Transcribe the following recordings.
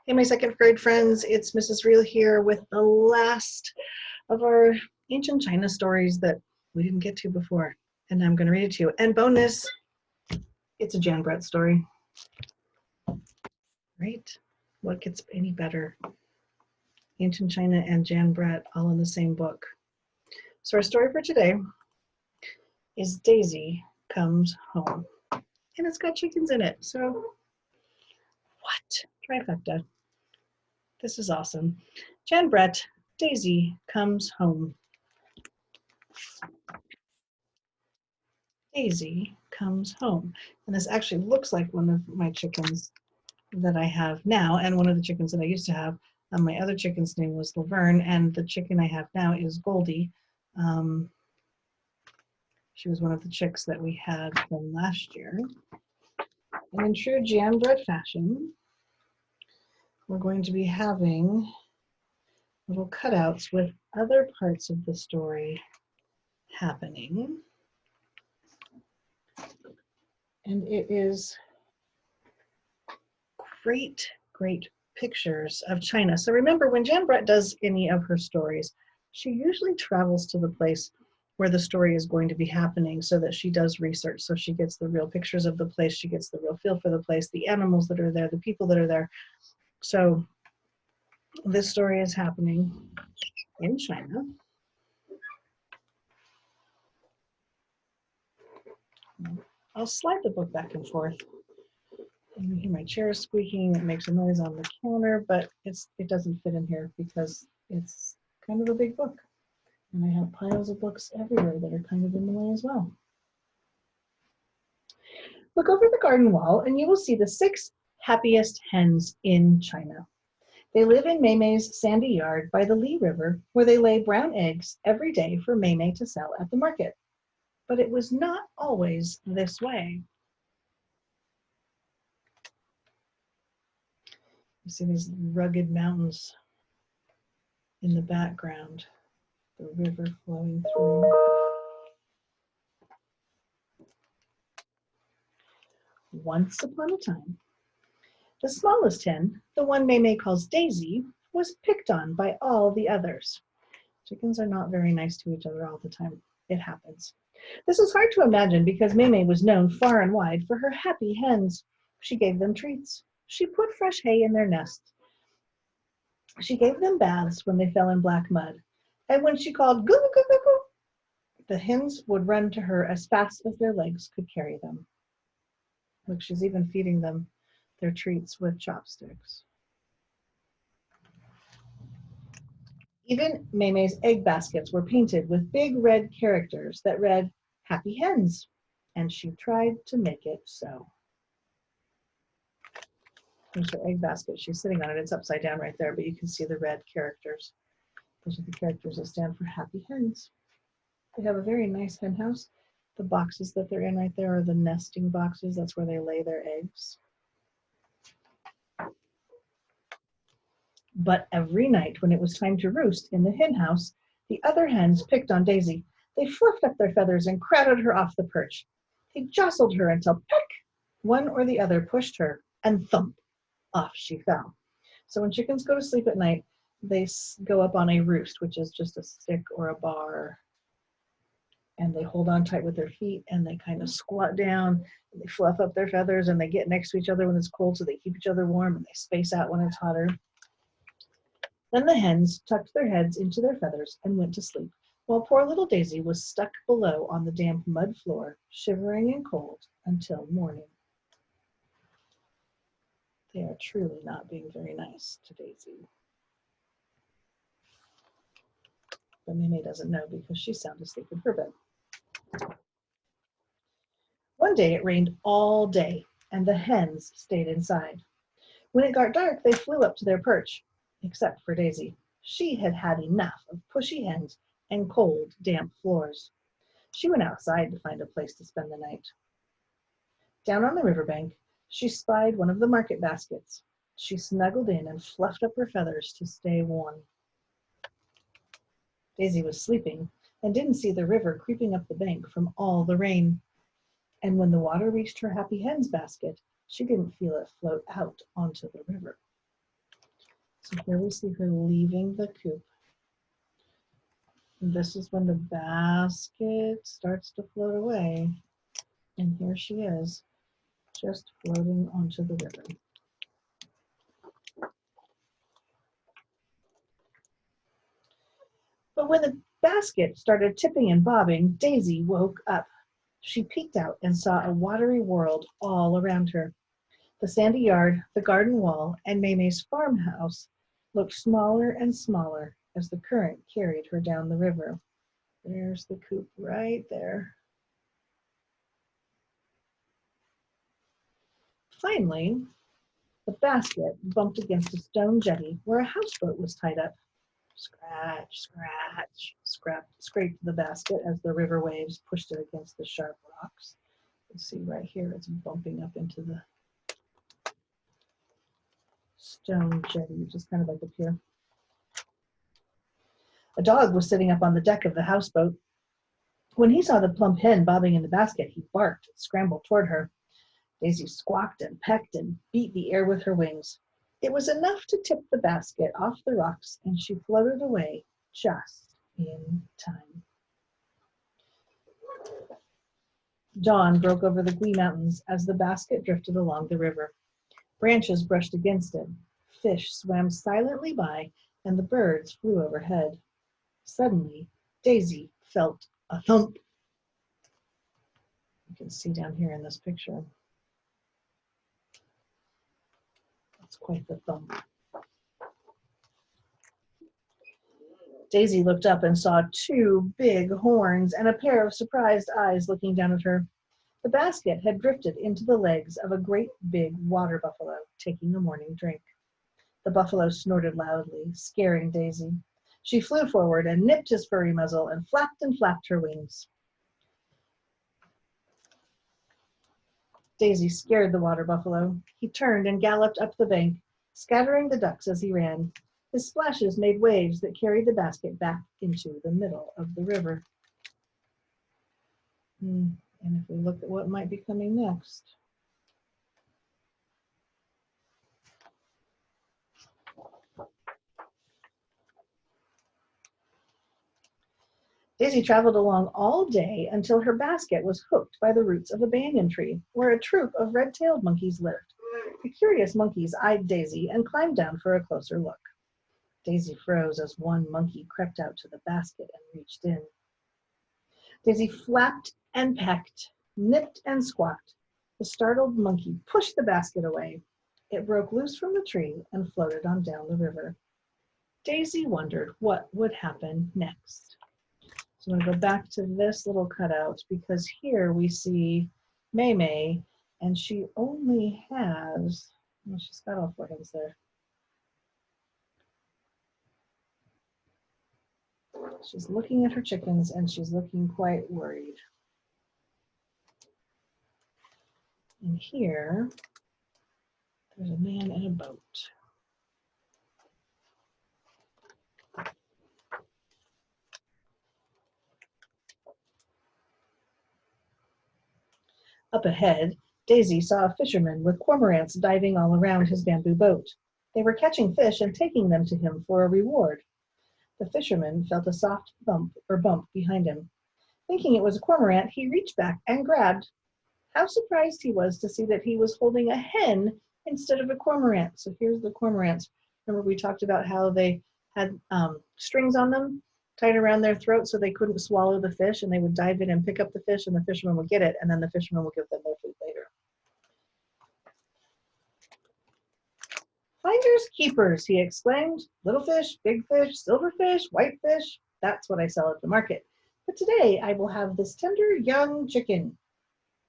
Hey, my second grade friends, it's Mrs. Real here with the last of our ancient China stories that we didn't get to before. And I'm going to read it to you. And bonus, it's a Jan Brett story. Right? What gets any better? Ancient China and Jan Brett all in the same book. So our story for today is Daisy Comes Home. And it's got chickens in it. So what? Trifecta. This is awesome. Jan Brett, Daisy Comes Home. Daisy Comes Home. And this actually looks like one of my chickens that I have now, and one of the chickens that I used to have. My other chicken's name was Laverne, and the chicken I have now is Goldie. She was one of the chicks that we had from last year. And in true Jan Brett fashion, we're going to be having little cutouts with other parts of the story happening. And it is great pictures of China. So remember, when Jan Brett does any of her stories, she usually travels to the place where the story is going to be happening so that she does research. So she gets the real pictures of the place, she gets the real feel for the place, the animals that are there, the people that are there. So this story is happening in China. I'll slide the book back and forth. You can hear my chair squeaking. It makes a noise on the counter, but it doesn't fit in here because it's kind of a big book. And I have piles of books everywhere that are kind of in the way as well. Look over the garden wall and you will see the 6 happiest hens in China. They live in Mei-Mei's sandy yard by the Li River, where they lay brown eggs every day for Mei-Mei to sell at the market. But it was not always this way. You see these rugged mountains in the background, the river flowing through. Once upon a time, the smallest hen, the one Mei-Mei calls Daisy, was picked on by all the others. Chickens are not very nice to each other all the time. It happens. This is hard to imagine because Mei-Mei was known far and wide for her happy hens. She gave them treats. She put fresh hay in their nests. She gave them baths when they fell in black mud. And when she called goo goo goo goo, the hens would run to her as fast as their legs could carry them. Look, she's even feeding them their treats with chopsticks. Even Mei-Mei's egg baskets were painted with big red characters that read, "Happy Hens," and she tried to make it so. There's her egg basket. She's sitting on it. It's upside down right there, but you can see the red characters. Those are the characters that stand for Happy Hens. They have a very nice hen house. The boxes that they're in right there are the nesting boxes. That's where they lay their eggs. But every night when it was time to roost in the hen house, the other hens picked on Daisy. They fluffed up their feathers and crowded her off the perch. They jostled her until, peck, one or the other pushed her, and thump, off she fell. So when chickens go to sleep at night, they go up on a roost, which is just a stick or a bar, and they hold on tight with their feet, and they kind of squat down, and they fluff up their feathers, and they get next to each other when it's cold, so they keep each other warm, and they space out when it's hotter. Then the hens tucked their heads into their feathers and went to sleep, while poor little Daisy was stuck below on the damp mud floor, shivering and cold until morning. They are truly not being very nice to Daisy. But Mei-Mei doesn't know because she's sound asleep in her bed. One day it rained all day, and the hens stayed inside. When it got dark, they flew up to their perch, except for Daisy. She had had enough of pushy hens and cold, damp floors. She went outside to find a place to spend the night. Down on the riverbank, she spied one of the market baskets. She snuggled in and fluffed up her feathers to stay warm. Daisy was sleeping and didn't see the river creeping up the bank from all the rain. And when the water reached her happy hens basket, she didn't feel it float out onto the river. So here we see her leaving the coop. And this is when the basket starts to float away. And here she is, just floating onto the river. But when the basket started tipping and bobbing, Daisy woke up. She peeked out and saw a watery world all around her. The sandy yard, the garden wall, and May's farmhouse looked smaller and smaller as the current carried her down the river. There's the coop right there. Finally, the basket bumped against a stone jetty where a houseboat was tied up. Scratch, scratch, scraped the basket as the river waves pushed it against the sharp rocks. You can see right here it's bumping up into the stone jetty, which is kind of like a pier. A dog was sitting up on the deck of the houseboat. When he saw the plump hen bobbing in the basket, he barked and scrambled toward her. Daisy squawked and pecked and beat the air with her wings. It was enough to tip the basket off the rocks, and she floated away just in time. Dawn broke over the Gui Mountains as the basket drifted along the river. Branches brushed against it. Fish swam silently by, and the birds flew overhead. Suddenly, Daisy felt a thump. You can see down here in this picture. That's quite the thump. Daisy looked up and saw two big horns and a pair of surprised eyes looking down at her. The basket had drifted into the legs of a great big water buffalo taking a morning drink. The buffalo snorted loudly, scaring Daisy. She flew forward and nipped his furry muzzle and flapped her wings. Daisy scared the water buffalo. He turned and galloped up the bank, scattering the ducks as he ran. His splashes made waves that carried the basket back into the middle of the river. And if we look at what might be coming next. Daisy traveled along all day until her basket was hooked by the roots of a banyan tree, where a troop of red-tailed monkeys lived. The curious monkeys eyed Daisy and climbed down for a closer look. Daisy froze as one monkey crept out to the basket and reached in. Daisy flapped and pecked, nipped and squawked. The startled monkey pushed the basket away. It broke loose from the tree and floated on down the river. Daisy wondered what would happen next. So I'm going to go back to this little cutout because here we see May, and she only has, well, she's got all four heads there. She's looking at her chickens and she's looking quite worried. And here, there's a man in a boat. Up ahead, Daisy saw a fisherman with cormorants diving all around his bamboo boat. They were catching fish and taking them to him for a reward. The fisherman felt a soft bump behind him. Thinking it was a cormorant, he reached back and grabbed. How surprised he was to see that he was holding a hen instead of a cormorant. So here's the cormorants. Remember we talked about how they had strings on them tied around their throat so they couldn't swallow the fish, and they would dive in and pick up the fish, and the fisherman would get it, and then the fisherman would give them their food later. Finders keepers, he exclaimed. Little fish, big fish, silver fish, white fish. That's what I sell at the market. But today I will have this tender young chicken.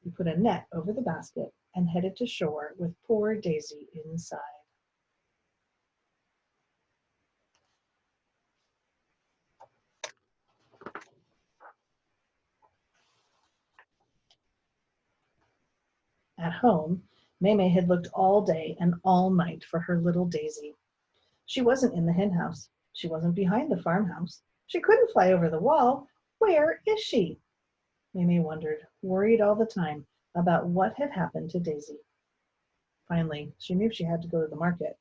He put a net over the basket and headed to shore with poor Daisy inside. At home, May had looked all day and all night for her little Daisy. She wasn't in the hen house. She wasn't behind the farmhouse. She couldn't fly over the wall. Where is she? May wondered, worried all the time about what had happened to Daisy. Finally, she knew she had to go to the market.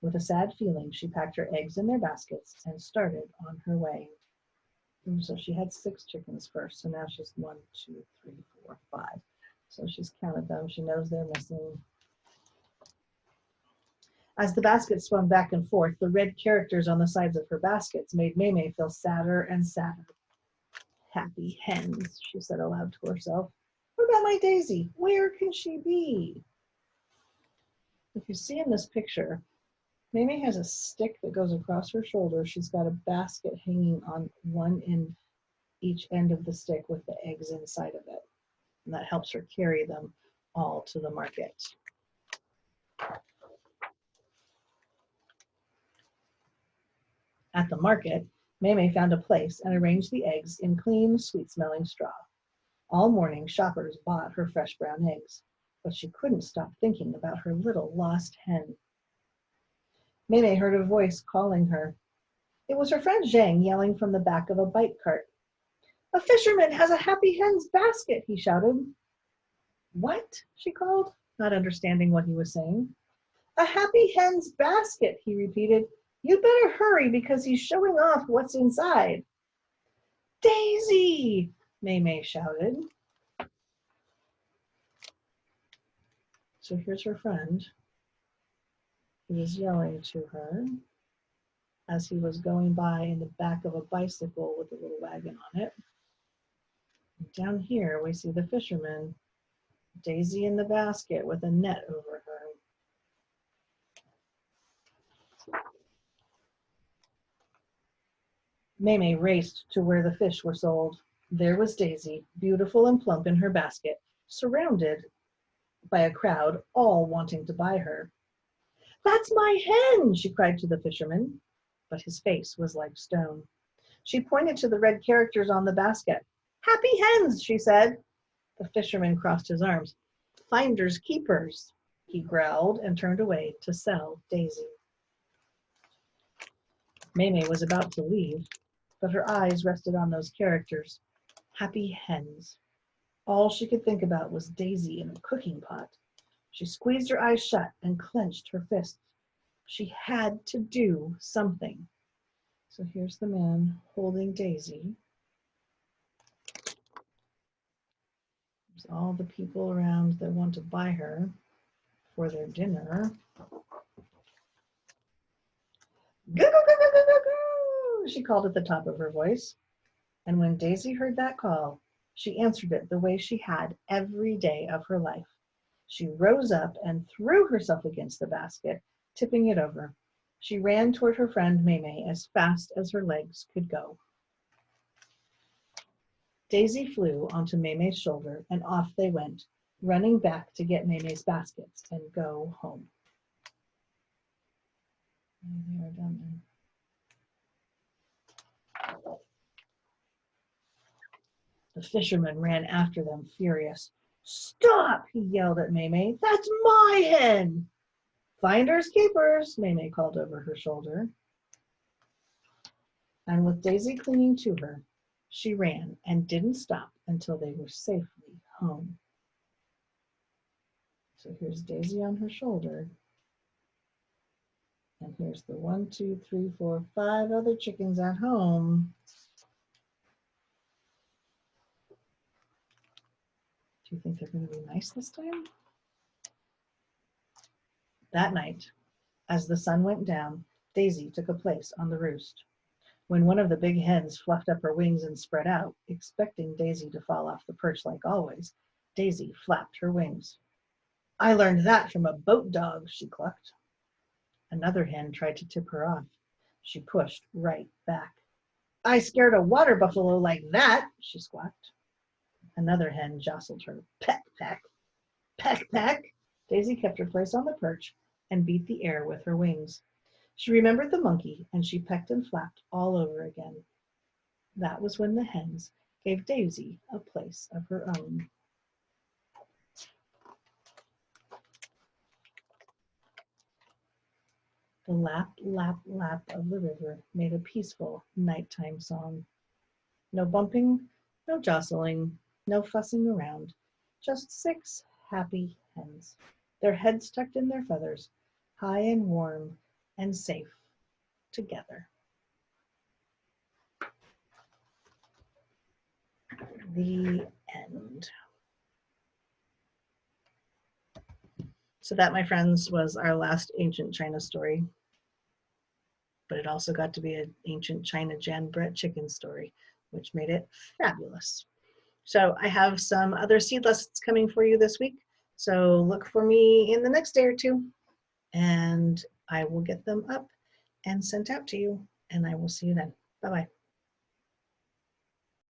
With a sad feeling, she packed her eggs in their baskets and started on her way. And so she had 6 chickens first, so now she's 1, 2, 3, 4, 5. So she's counted them. She knows they're missing. As the basket swung back and forth, the red characters on the sides of her baskets made Maymay feel sadder and sadder. Happy hens, she said aloud to herself. What about my Daisy? Where can she be? If you see in this picture, Maymay has a stick that goes across her shoulder. She's got a basket hanging on each end of the stick with the eggs inside of it. And that helps her carry them all to the market. At the market, Maymay found a place and arranged the eggs in clean, sweet-smelling straw. All morning, shoppers bought her fresh brown eggs, but she couldn't stop thinking about her little lost hen. Maymay heard a voice calling her. It was her friend Zhang yelling from the back of a bike cart. A fisherman has a happy hen's basket, he shouted. What? She called, not understanding what he was saying. A happy hen's basket, he repeated. You better hurry because he's showing off what's inside. Daisy, Maymay shouted. So here's her friend. He was yelling to her as he was going by in the back of a bicycle with a little wagon on it. And down here we see the fisherman, Daisy in the basket with a net over her. Maymay raced to where the fish were sold. There was Daisy, beautiful and plump in her basket, surrounded by a crowd, all wanting to buy her. That's my hen, she cried to the fisherman, but his face was like stone. She pointed to the red characters on the basket. Happy hens, she said. The fisherman crossed his arms. Finders keepers, he growled and turned away to sell Daisy. Maymay was about to leave, but her eyes rested on those characters. Happy hens. All she could think about was Daisy in a cooking pot. She squeezed her eyes shut and clenched her fists. She had to do something. So here's the man holding Daisy. There's all the people around that want to buy her for their dinner. Goo, goo, goo, goo, goo, goo, she called at the top of her voice. And when Daisy heard that call, she answered it the way she had every day of her life. She rose up and threw herself against the basket, tipping it over. She ran toward her friend Maymay as fast as her legs could go. Daisy flew onto Maymay's shoulder, and off they went, running back to get Maymay's baskets and go home. They are done. The fisherman ran after them, furious. Stop, he yelled at Maymay. That's my hen. Finders keepers, Maymay called over her shoulder. And with Daisy clinging to her, she ran and didn't stop until they were safely home. So here's Daisy on her shoulder. And here's the 1, 2, 3, 4, 5 other chickens at home. Do you think they're going to be nice this time? That night, as the sun went down, Daisy took a place on the roost. When one of the big hens fluffed up her wings and spread out, expecting Daisy to fall off the perch like always, Daisy flapped her wings. I learned that from a boat dog, she clucked. Another hen tried to tip her off. She pushed right back. I scared a water buffalo like that, she squawked. Another hen jostled her. Peck, peck, peck, peck. Daisy kept her place on the perch and beat the air with her wings. She remembered the monkey, and she pecked and flapped all over again. That was when the hens gave Daisy a place of her own. The lap, lap, lap of the river made a peaceful nighttime song. No bumping, no jostling, no fussing around, just 6 happy hens, their heads tucked in their feathers, high and warm and safe together. The end. So that, my friends, was our last ancient China story. But it also got to be an ancient China Jan Brett chicken story, which made it fabulous. So I have some other seed lessons coming for you this week. So look for me in the next day or two, and I will get them up and sent out to you, and I will see you then. Bye-bye.